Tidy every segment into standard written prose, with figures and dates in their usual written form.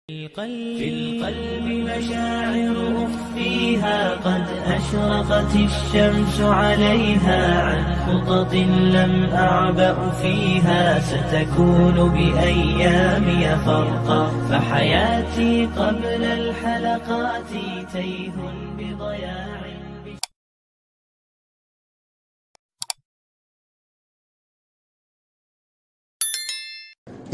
في القلب مشاعر أخفيها قد أشرقت الشمس عليها عن خطط لم أعبأ فيها ستكون بأيامي فرقا فحياتي قبل الحلقات تيه بضياع.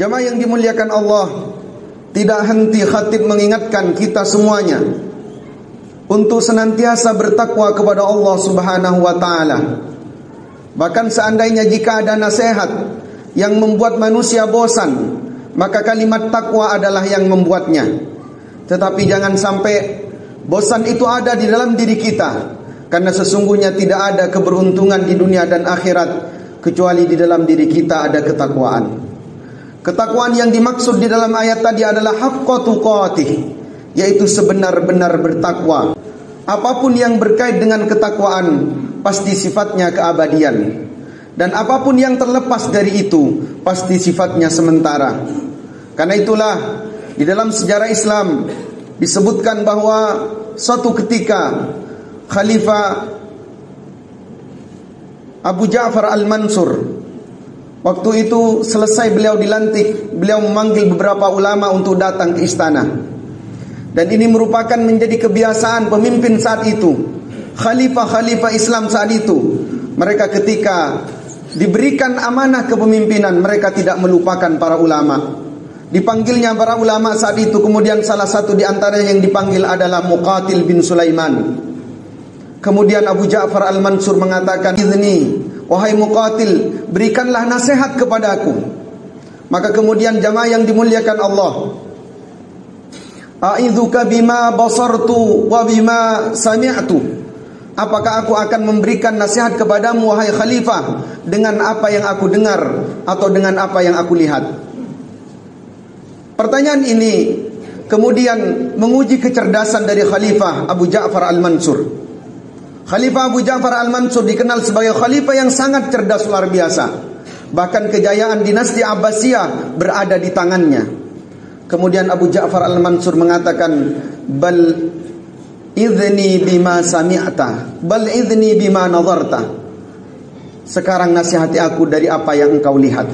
Jamaah yang dimuliakan Allah, tidak henti khatib mengingatkan kita semuanya untuk senantiasa bertakwa kepada Allah Subhanahu wa taala. Bahkan seandainya jika ada nasihat yang membuat manusia bosan, maka kalimat takwa adalah yang membuatnya. Tetapi jangan sampai bosan itu ada di dalam diri kita, karena sesungguhnya tidak ada keberuntungan di dunia dan akhirat kecuali di dalam diri kita ada ketakwaan. Ketakwaan yang dimaksud di dalam ayat tadi adalah haqqa tuqatih, yaitu sebenar-benar bertakwa. Apapun yang berkait dengan ketakwaan pasti sifatnya keabadian, dan apapun yang terlepas dari itu pasti sifatnya sementara. Karena itulah di dalam sejarah Islam disebutkan bahwa suatu ketika Khalifah Abu Ja'far Al-Mansur, waktu itu selesai beliau dilantik, beliau memanggil beberapa ulama untuk datang ke istana. Dan ini merupakan menjadi kebiasaan pemimpin saat itu, khalifah-khalifah Islam saat itu. Mereka ketika diberikan amanah kepemimpinan, mereka tidak melupakan para ulama. Dipanggilnya para ulama saat itu, kemudian salah satu di antaranya yang dipanggil adalah Muqatil bin Sulaiman. Kemudian Abu Ja'far Al-Mansur mengatakan, "Idzni, wahai Muqatil, berikanlah nasihat kepadaku." Maka kemudian jamaah yang dimuliakan Allah, "A'idzuka bima basartu wa bima sami'tu." Apakah aku akan memberikan nasihat kepadamu wahai khalifah dengan apa yang aku dengar atau dengan apa yang aku lihat? Pertanyaan ini kemudian menguji kecerdasan dari Khalifah Abu Ja'far Al-Mansur. Khalifah Abu Ja'far Al-Mansur dikenal sebagai khalifah yang sangat cerdas luar biasa. Bahkan kejayaan dinasti Abbasiyah berada di tangannya. Kemudian Abu Ja'far Al-Mansur mengatakan, "Bal idzni bima sami'ta, bal idzni bima nazarta." Sekarang nasihati aku dari apa yang engkau lihat.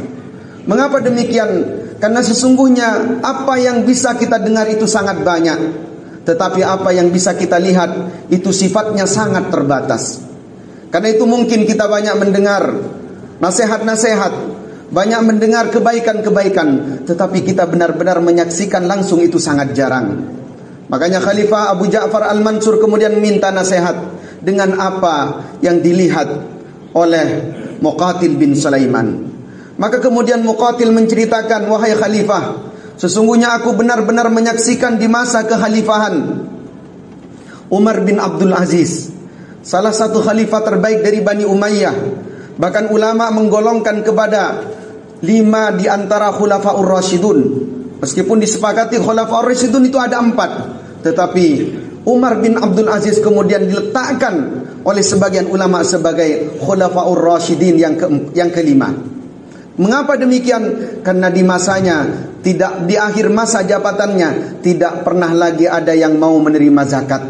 Mengapa demikian? Karena sesungguhnya apa yang bisa kita dengar itu sangat banyak, tetapi apa yang bisa kita lihat itu sifatnya sangat terbatas. Karena itu mungkin kita banyak mendengar nasihat-nasihat, banyak mendengar kebaikan-kebaikan, tetapi kita benar-benar menyaksikan langsung itu sangat jarang. Makanya Khalifah Abu Ja'far Al-Mansur kemudian minta nasihat dengan apa yang dilihat oleh Muqatil bin Sulaiman. Maka kemudian Muqatil menceritakan, "Wahai Khalifah, sesungguhnya aku benar-benar menyaksikan di masa kekhalifahan Umar bin Abdul Aziz, salah satu khalifah terbaik dari Bani Umayyah. Bahkan ulama menggolongkan kepada 5 di antara Khulafaur Rasyidun. Meskipun disepakati Khulafaur Rasyidun itu ada 4, tetapi Umar bin Abdul Aziz kemudian diletakkan oleh sebagian ulama sebagai Khulafaur Rasyidin yang kelima. Mengapa demikian? Karena di masanya, tidak di akhir masa jabatannya, tidak pernah lagi ada yang mau menerima zakat.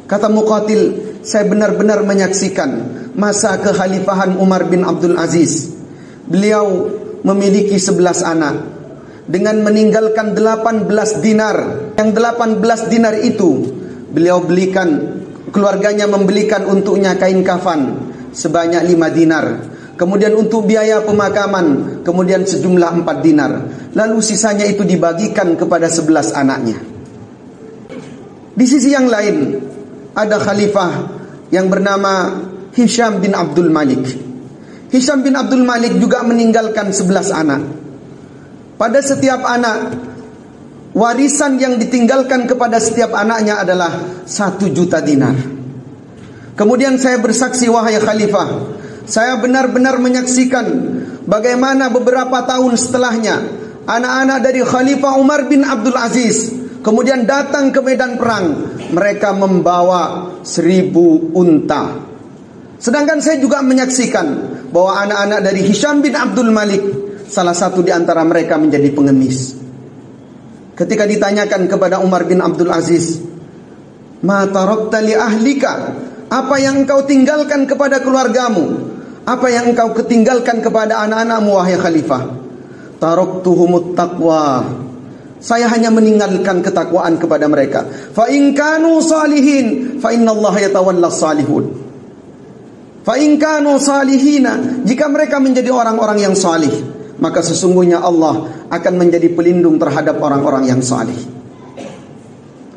Kata Muqatil, saya benar-benar menyaksikan masa kekhalifahan Umar bin Abdul Aziz. Beliau memiliki 11 anak dengan meninggalkan 18 dinar. Yang 18 dinar itu beliau belikan, keluarganya membelikan untuknya kain kafan sebanyak 5 dinar. Kemudian untuk biaya pemakaman, kemudian sejumlah 4 dinar. Lalu sisanya itu dibagikan kepada 11 anaknya. Di sisi yang lain, ada khalifah yang bernama Hisham bin Abdul Malik. Hisham bin Abdul Malik juga meninggalkan 11 anak. Pada setiap anak, warisan yang ditinggalkan kepada setiap anaknya adalah 1 juta dinar. Kemudian saya bersaksi, wahai khalifah, saya benar-benar menyaksikan bagaimana beberapa tahun setelahnya anak-anak dari Khalifah Umar bin Abdul Aziz kemudian datang ke medan perang. Mereka membawa 1000 unta. Sedangkan saya juga menyaksikan bahwa anak-anak dari Hisham bin Abdul Malik, salah satu di antara mereka menjadi pengemis. ketika ditanyakan kepada Umar bin Abdul Aziz, "Ma tarakta li ahlika?" Apa yang engkau tinggalkan kepada keluargamu? Apa yang engkau ketinggalkan kepada anak-anakmu wahai khalifah? Taraktuhumut taqwa. Saya hanya meninggalkan ketakwaan kepada mereka. Fa in kanu salihin fa innallaha yatawallas salihun. Fa in kanu salihina, jika mereka menjadi orang-orang yang salih, maka sesungguhnya Allah akan menjadi pelindung terhadap orang-orang yang salih.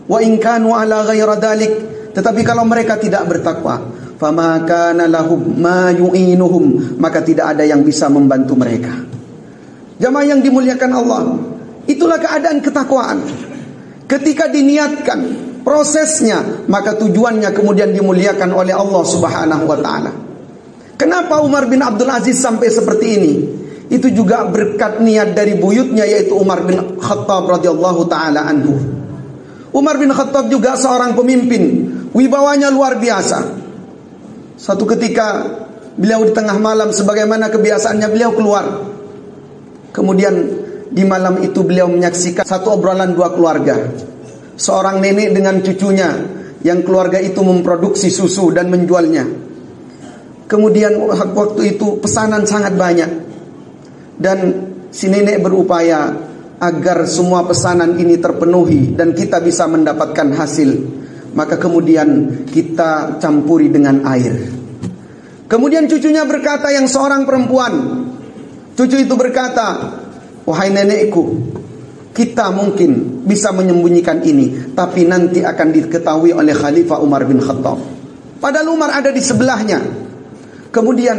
Wa in kanu ala ghaira dalik, tetapi kalau mereka tidak bertakwa, fama kana lahum ma yu'inuhum, maka tidak ada yang bisa membantu mereka. Jamaah yang dimuliakan Allah, itulah keadaan ketakwaan. Ketika diniatkan prosesnya, maka tujuannya kemudian dimuliakan oleh Allah Subhanahu wa taala. Kenapa Umar bin Abdul Aziz sampai seperti ini? Itu juga berkat niat dari buyutnya, yaitu Umar bin Khattab radhiyallahu taala anhu. Umar bin Khattab juga seorang pemimpin, wibawanya luar biasa. Satu ketika beliau di tengah malam, sebagaimana kebiasaannya beliau keluar. Kemudian di malam itu beliau menyaksikan satu obrolan dua keluarga. Seorang nenek dengan cucunya, yang keluarga itu memproduksi susu dan menjualnya. Kemudian waktu itu pesanan sangat banyak, dan si nenek berupaya agar semua pesanan ini terpenuhi dan kita bisa mendapatkan hasil. Maka kemudian kita campuri dengan air. Kemudian cucunya berkata, yang seorang perempuan, cucu itu berkata, "Wahai nenekku, kita mungkin bisa menyembunyikan ini, tapi nanti akan diketahui oleh Khalifah Umar bin Khattab." Padahal Umar ada di sebelahnya. Kemudian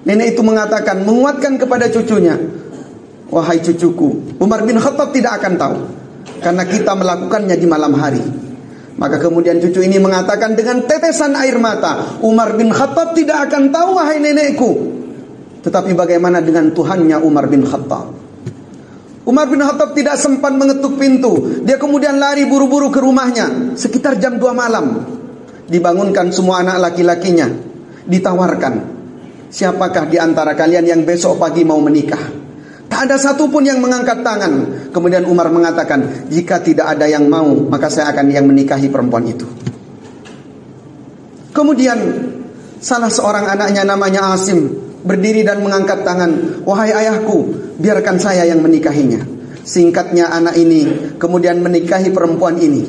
nenek itu mengatakan, menguatkan kepada cucunya, "Wahai cucuku, Umar bin Khattab tidak akan tahu, karena kita melakukannya di malam hari." Maka kemudian cucu ini mengatakan dengan tetesan air mata, "Umar bin Khattab tidak akan tahu, wahai nenekku. Tetapi bagaimana dengan Tuhannya Umar bin Khattab?" Umar bin Khattab tidak sempat mengetuk pintu. Dia kemudian lari buru-buru ke rumahnya. Sekitar jam 2 malam, dibangunkan semua anak laki-lakinya. Ditawarkan, "Siapakah di antara kalian yang besok pagi mau menikah?" Tak ada satupun yang mengangkat tangan. Kemudian Umar mengatakan, "Jika tidak ada yang mau, maka saya akan yang menikahi perempuan itu." Kemudian salah seorang anaknya namanya Asim berdiri dan mengangkat tangan, "Wahai ayahku, biarkan saya yang menikahinya." Singkatnya anak ini kemudian menikahi perempuan ini.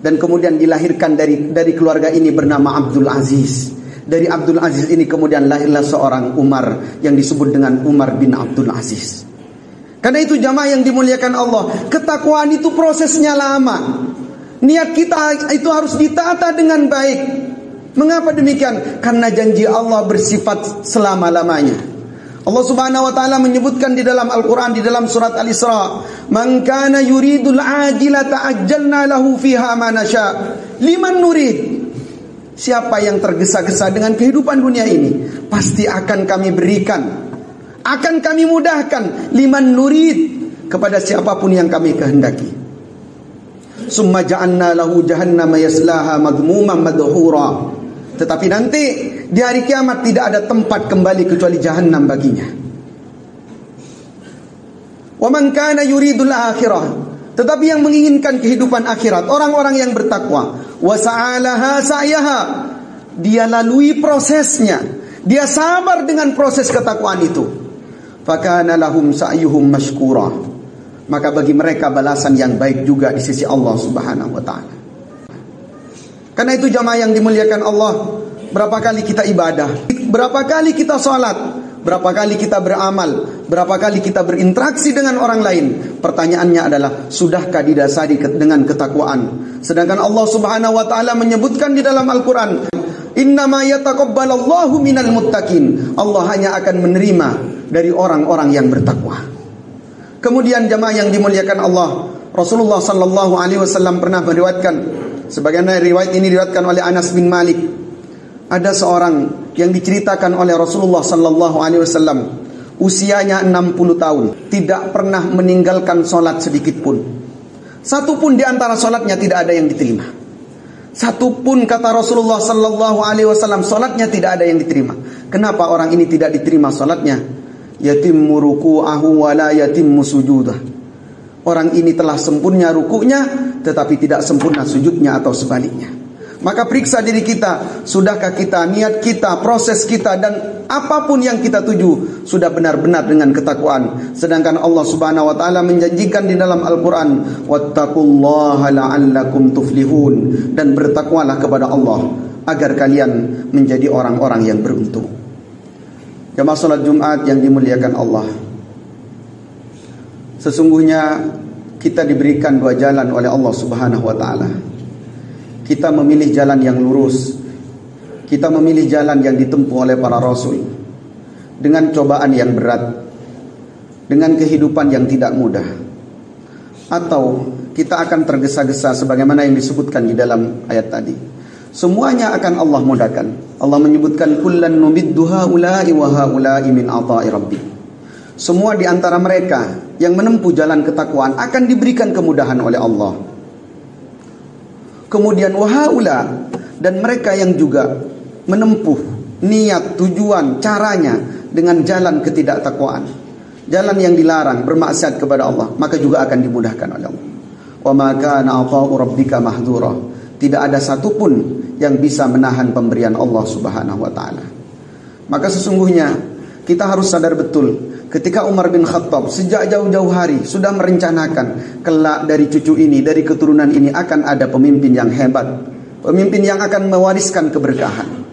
Dan kemudian dilahirkan dari keluarga ini bernama Abdul Aziz. Dari Abdul Aziz ini kemudian lahirlah seorang Umar yang disebut dengan Umar bin Abdul Aziz. Karena itu jamaah yang dimuliakan Allah, ketakwaan itu prosesnya lama. Niat kita itu harus ditata dengan baik. Mengapa demikian? Karena janji Allah bersifat selama-lamanya. Allah Subhanahu wa taala menyebutkan di dalam Al-Qur'an, di dalam surat Al-Isra, "Man kana yuridul ajilata ajjalna lahu fiha ma nasya liman nurid." Siapa yang tergesa-gesa dengan kehidupan dunia ini, pasti akan kami berikan, akan kami mudahkan, liman nurid, kepada siapapun yang kami kehendaki. Summa ja'alna lahu jahannama yaslaha madhmuman madhura. Tetapi nanti di hari kiamat tidak ada tempat kembali kecuali jahannam baginya. Wa man kana yuridul akhirah, tetapi yang menginginkan kehidupan akhirat, orang-orang yang bertakwa, wa sa'alaha sa'yaha, dia lalui prosesnya, dia sabar dengan proses ketakwaan itu. Fakana lahum sa'yuhum mashkura, maka bagi mereka balasan yang baik juga di sisi Allah Subhanahu wa taala. Karena itu jamaah yang dimuliakan Allah, berapa kali kita ibadah, berapa kali kita sholat, berapa kali kita beramal, berapa kali kita berinteraksi dengan orang lain. Pertanyaannya adalah, sudahkah didasari dengan ketakwaan? Sedangkan Allah Subhanahu wa taala menyebutkan di dalam Al-Qur'an, "Innama yataqabbalallahu minal muttaqin." Allah hanya akan menerima dari orang-orang yang bertakwa. Kemudian jamaah yang dimuliakan Allah, Rasulullah sallallahu alaihi wasallam pernah meriwayatkan, sebagaimana riwayat ini diriwayatkan oleh Anas bin Malik. Ada seorang yang diceritakan oleh Rasulullah sallallahu alaihi wasallam, usianya 60 tahun, tidak pernah meninggalkan sholat sedikit pun. Satu pun di antara sholatnya tidak ada yang diterima. Satu pun, kata Rasulullah sallallahu alaihi wasallam, sholatnya tidak ada yang diterima. Kenapa orang ini tidak diterima sholatnya? Yatimmu ruku'ahu wa la yatimmu sujudah. Orang ini telah sempurna rukuknya, tetapi tidak sempurna sujudnya atau sebaliknya. Maka periksa diri kita, sudahkah kita, niat kita, proses kita, dan apapun yang kita tuju sudah benar-benar dengan ketakwaan. Sedangkan Allah Subhanahu wa taala menjanjikan di dalam Al-Qur'an, wattaqullaha la'allakum tuflihun, dan bertakwalah kepada Allah agar kalian menjadi orang-orang yang beruntung. Jamaah salat Jumat yang dimuliakan Allah, sesungguhnya kita diberikan dua jalan oleh Allah Subhanahu wa taala. Kita memilih jalan yang lurus, kita memilih jalan yang ditempuh oleh para rasul, dengan cobaan yang berat, dengan kehidupan yang tidak mudah, atau kita akan tergesa-gesa sebagaimana yang disebutkan di dalam ayat tadi. Semuanya akan Allah mudahkan. Allah menyebutkan kullan numiddu haula'i wa haula'i min ata'i rabbi. Semua di antara mereka yang menempuh jalan ketakwaan akan diberikan kemudahan oleh Allah. Kemudian wahaula, dan mereka yang juga menempuh niat, tujuan, caranya dengan jalan ketidaktakwaan, jalan yang dilarang, bermaksiat kepada Allah, maka juga akan dimudahkan oleh Allah. Wa ma kana 'ata'u rabbika mahdhura. Tidak ada satupun yang bisa menahan pemberian Allah Subhanahu wa taala. Maka sesungguhnya kita harus sadar betul, ketika Umar bin Khattab sejak jauh-jauh hari sudah merencanakan kelak dari cucu ini, dari keturunan ini akan ada pemimpin yang hebat, pemimpin yang akan mewariskan keberkahan.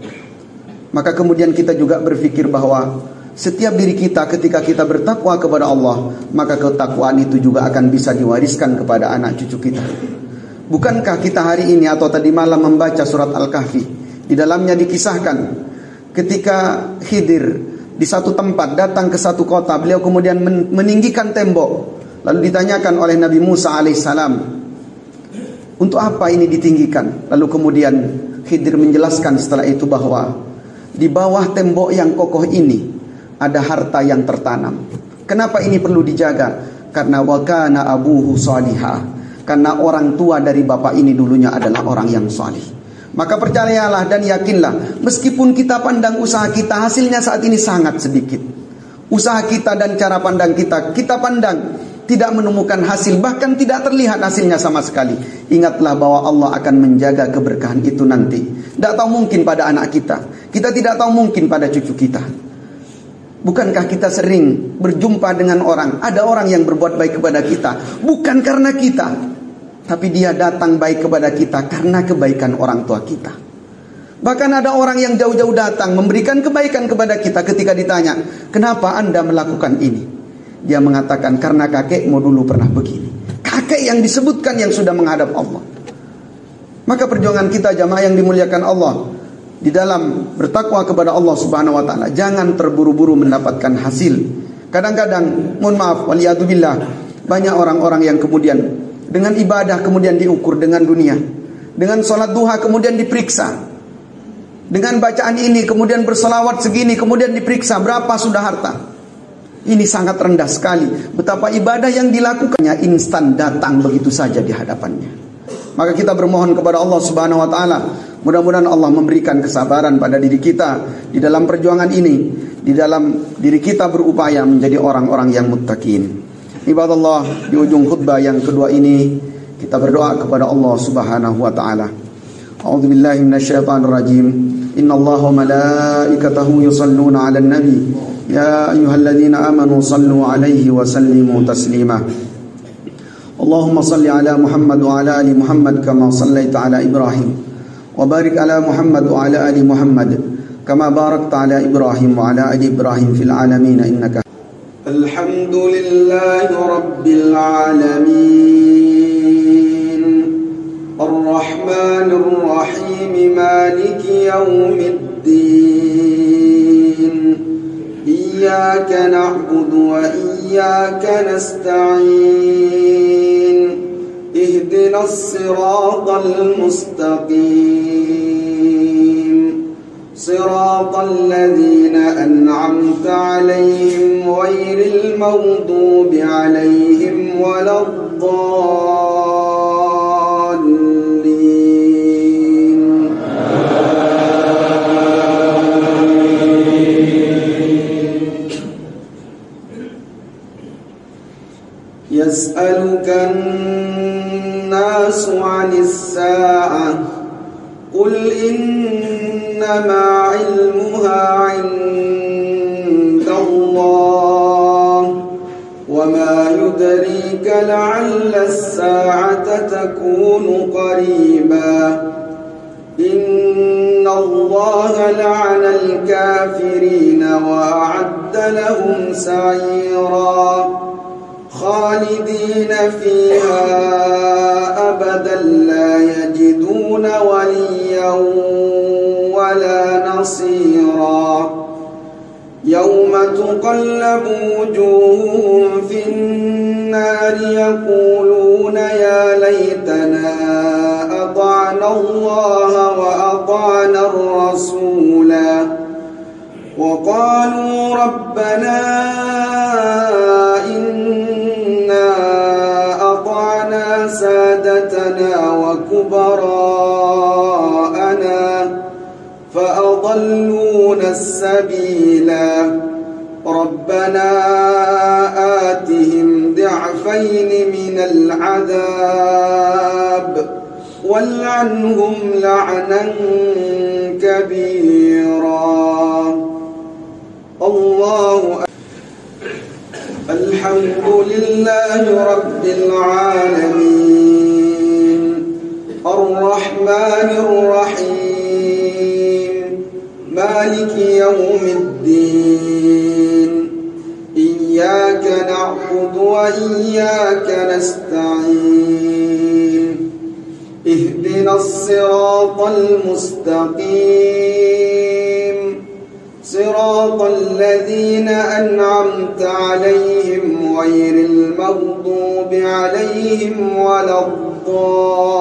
Maka kemudian kita juga berpikir bahwa setiap diri kita ketika kita bertakwa kepada Allah, maka ketakwaan itu juga akan bisa diwariskan kepada anak cucu kita. Bukankah kita hari ini atau tadi malam membaca surat Al-Kahfi? Di dalamnya dikisahkan ketika Khidir di satu tempat datang ke satu kota, beliau kemudian meninggikan tembok. Lalu ditanyakan oleh Nabi Musa alaihissalam, untuk apa ini ditinggikan? Lalu kemudian Khidir menjelaskan setelah itu bahwa di bawah tembok yang kokoh ini ada harta yang tertanam. Kenapa ini perlu dijaga? Karena wa kana abuhu salihah. Karena orang tua dari bapak ini dulunya adalah orang yang salih. Maka percayalah dan yakinlah, meskipun kita pandang usaha kita hasilnya saat ini sangat sedikit, usaha kita dan cara pandang kita pandang tidak menemukan hasil, bahkan tidak terlihat hasilnya sama sekali. Ingatlah bahwa Allah akan menjaga keberkahan itu nanti. Tidak tahu mungkin pada anak kita tidak tahu mungkin pada cucu kita. Bukankah kita sering berjumpa dengan orang, ada orang yang berbuat baik kepada kita, bukan karena kita, tapi dia datang baik kepada kita karena kebaikan orang tua kita. Bahkan ada orang yang jauh-jauh datang memberikan kebaikan kepada kita. Ketika ditanya, kenapa Anda melakukan ini? Dia mengatakan, karena kakekmu dulu pernah begini. Kakek yang disebutkan yang sudah menghadap Allah. Maka perjuangan kita jamaah yang dimuliakan Allah, di dalam bertakwa kepada Allah Subhanahu wa taala, jangan terburu-buru mendapatkan hasil. Kadang-kadang, mohon maaf, waliyadzubillah, banyak orang-orang yang kemudian dengan ibadah kemudian diukur dengan dunia, dengan sholat duha kemudian diperiksa, dengan bacaan ini kemudian berselawat segini kemudian diperiksa berapa sudah harta. Ini sangat rendah sekali. Betapa ibadah yang dilakukannya instan datang begitu saja di hadapannya. Maka kita bermohon kepada Allah Subhanahu wa taala, mudah-mudahan Allah memberikan kesabaran pada diri kita di dalam perjuangan ini, di dalam diri kita berupaya menjadi orang-orang yang muttaqin. Ibadallah, di ujung khutbah yang kedua ini kita berdoa kepada Allah Subhanahu wa taala. A'udzubillahi minasyaitonir rajim. Innallaha wa malaikatahu yusholluna 'alan nabi. Ya ayyuhalladzina amanu shallu 'alaihi wa sallimu taslima. Allahumma shalli 'ala Muhammad wa 'ala ali Muhammad kama shallaita 'ala Ibrahim wa barik 'ala Muhammad wa 'ala ali Muhammad kama barakta 'ala Ibrahim wa 'ala ali Ibrahim fil 'alamin innaka. Alhamdulillahi rabbil 'alamin. Ar-Rahmanir Rahim, Maliki yaumiddin. Iyyaka na'budu wa iyyaka nasta'in. Ihdinas siratal mustaqim. Siratal ladzina an'amta 'alaihim ghairil maghdubi 'alaihim waladdallin. Yas'aluka الناس عن الساعة قل إنما علمها عند الله وما يدريك لعل الساعة تكون قريبا إن الله لعن الكافرين وأعد لهم سعيرا خالدين فيها أبدا لا يجدون وليا ولا نصيرا يوم تقلب وجوههم في النار يقولون يا ليتنا أطعنا الله وأطعنا الرسولا وقالوا ربنا إنا أطعنا سادتنا وكبراءنا فأضلونا السبيلا ربنا آتهم ضعفين من العذاب والعنهم لعنا كبيرا الله الحمد لله رب العالمين الرحمن الرحيم مالك يوم الدين إياك نعبد وإياك نستعين اهدنا الصراط المستقيم صراط الذين أنعمت عليهم غير المغضوب عليهم ولا الضالين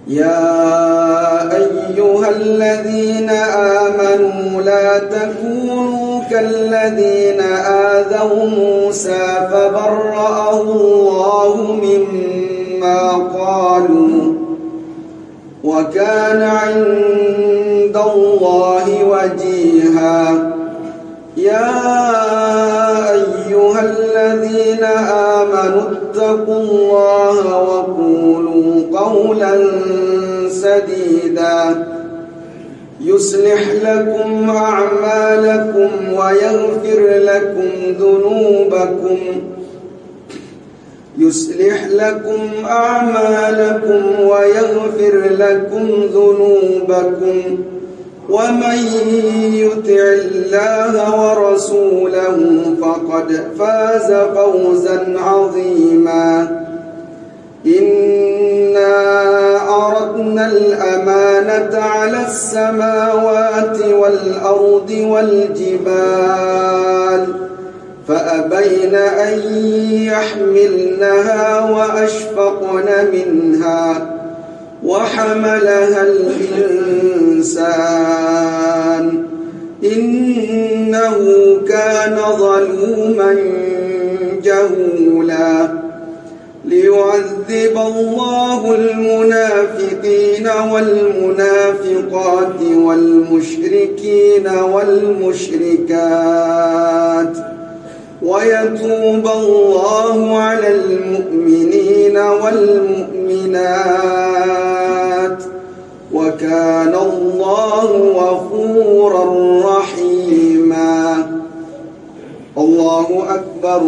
يا أيها الذين آمنوا لا تكونوا كالذين آذوا موسى فبرأه الله مما قالوا وكان عند الله وجيها يا أيها الذين آمنوا اتقوا الله وقولوا قولا سديدا يصلح لكم أعمالكم ويغفر لكم ذنوبكم ومن يطع الله ورسوله فقد فاز فوزا عظيما إنا أردنا الأمانة على السماوات والأرض والجبال فأبين أن يحملنها وأشفقن منها وحملها الإنسان إنه كان ظلوما جهولا ليعذب الله المنافقين والمنافقات والمشركين والمشركات ويتوب الله على المؤمنين والمؤمنات وكان الله غفورا رحيما الله أكبر